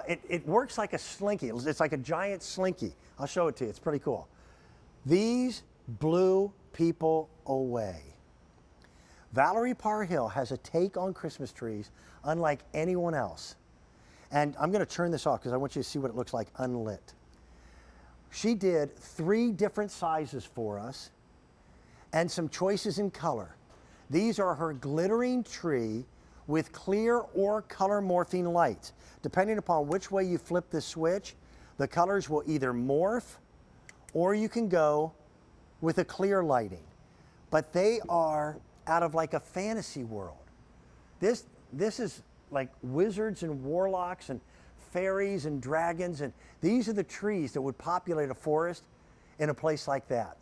It works like a slinky. It's like a giant slinky. I'll show it to you. It's pretty cool. These blew people away. Valerie Parr-Hill has a take on Christmas trees unlike anyone else. And I'm going to turn this off because I want you to see what it looks like unlit. She did 3 different sizes for us and some choices in color. These are her glittering tree with clear or color morphing lights. Depending upon which way you flip the switch, the colors will either morph or you can go with a clear lighting. But they are out of like a fantasy world. This is like wizards and warlocks and fairies and dragons, and these are the trees that would populate a forest in a place like that.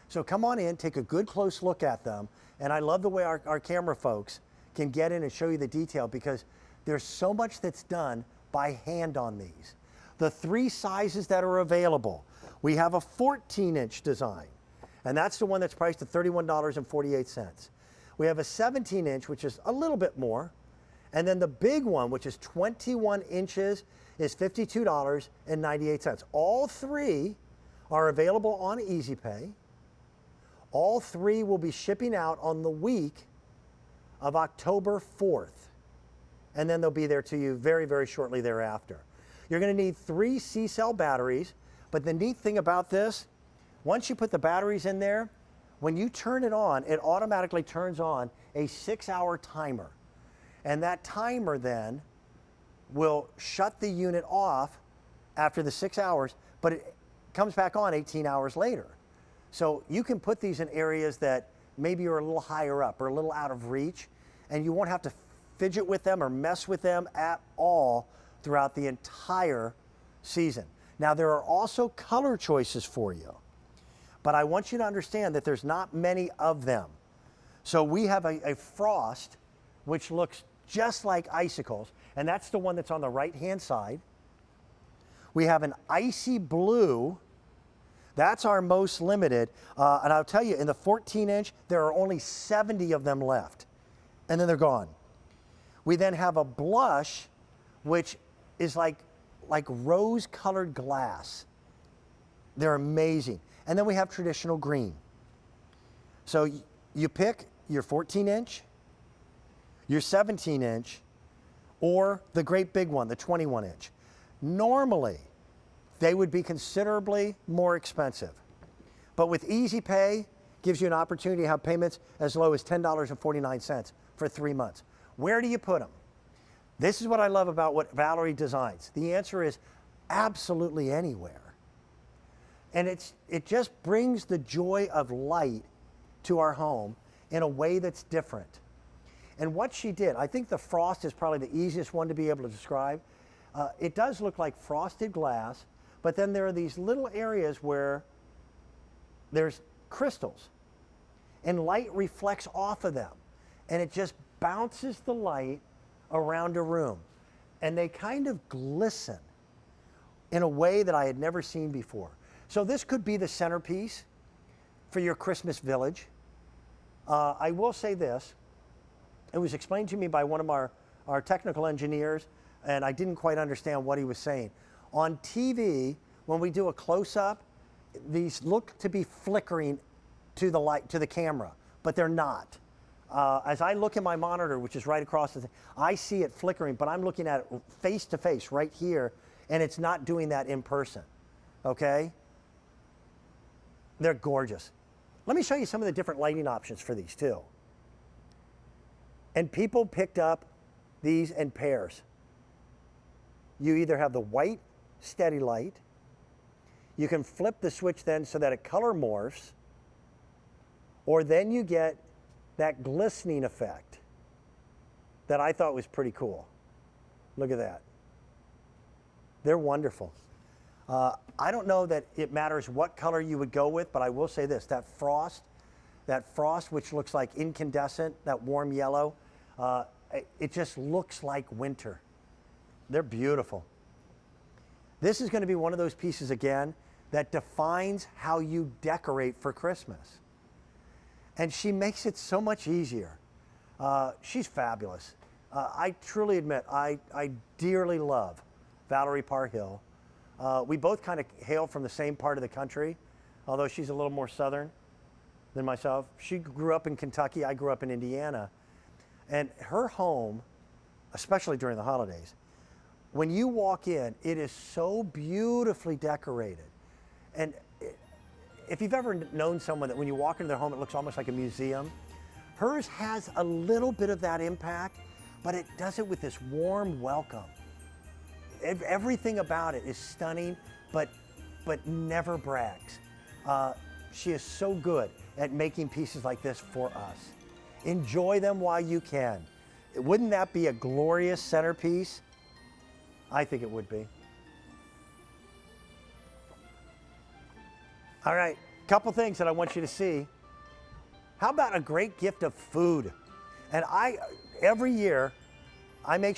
So come on in, take a good close look at them, and I love the way our camera folks can get in and show you the detail because there's so much that's done by hand on these. The 3 sizes that are available, we have a 14-inch design, and that's the one that's priced at $31.48. We have a 17-inch, which is a little bit more, and then the big one, which is 21 inches, is $52.98. All 3 are available on Easy Pay. All 3 will be shipping out on the week of October 4th. And then they'll be there to you very, very shortly thereafter. You're going to need 3 C-cell batteries, but the neat thing about this, once you put the batteries in there, when you turn it on, it automatically turns on a 6-hour timer. And that timer then will shut the unit off after the 6 hours, but it comes back on 18 hours later. So you can put these in areas that maybe are a little higher up or a little out of reach, and you won't have to fidget with them or mess with them at all throughout the entire season. Now, there are also color choices for you, but I want you to understand that there's not many of them. So we have a frost, which looks just like icicles, and that's the one that's on the right-hand side. We have an icy blue. That's our most limited. And I'll tell you, in the 14-inch, there are only 70 of them left, and then they're gone. We then have a blush, which is like rose-colored glass. They're amazing. And then we have traditional green. So you pick your 14-inch, your 17-inch, or the great big one, the 21-inch. Normally, they would be considerably more expensive. But with Easy Pay, gives you an opportunity to have payments as low as $10.49 for 3 months. Where do you put them? This is what I love about what Valerie designs. The answer is absolutely anywhere. And it just brings the joy of light to our home in a way that's different. And what she did, I think the frost is probably the easiest one to be able to describe. It does look like frosted glass, but then there are these little areas where there's crystals and light reflects off of them. And it just bounces the light around a room. And they kind of glisten in a way that I had never seen before. So this could be the centerpiece for your Christmas village. I will say this. It was explained to me by one of our technical engineers, and I didn't quite understand what he was saying. On TV, when we do a close-up, these look to be flickering to the light, to the camera, but they're not. As I look at my monitor, which is right across the thing, I see it flickering, but I'm looking at it face to face right here, and it's not doing that in person, okay? They're gorgeous. Let me show you some of the different lighting options for these too. And people picked up these in pairs. You either have the white steady light, you can flip the switch then so that it color morphs, or then you get that glistening effect that I thought was pretty cool. Look at that. They're wonderful. I don't know that it matters what color you would go with, but I will say this, that frost which looks like incandescent, that warm yellow, it just looks like winter. They're beautiful. This is going to be one of those pieces again that defines how you decorate for Christmas. And she makes it so much easier. She's fabulous. I truly admit, I dearly love Valerie Parhill. We both kind of hail from the same part of the country, although she's a little more southern than myself. She grew up in Kentucky, I grew up in Indiana. And her home, especially during the holidays, when you walk in, it is so beautifully decorated. And if you've ever known someone that when you walk into their home, it looks almost like a museum, hers has a little bit of that impact, but it does it with this warm welcome. Everything about it is stunning, but never brags. She is so good at making pieces like this for us. Enjoy them while you can. Wouldn't that be a glorious centerpiece? I think it would be. All right, couple things that I want you to see. How about a great gift of food? And every year, I make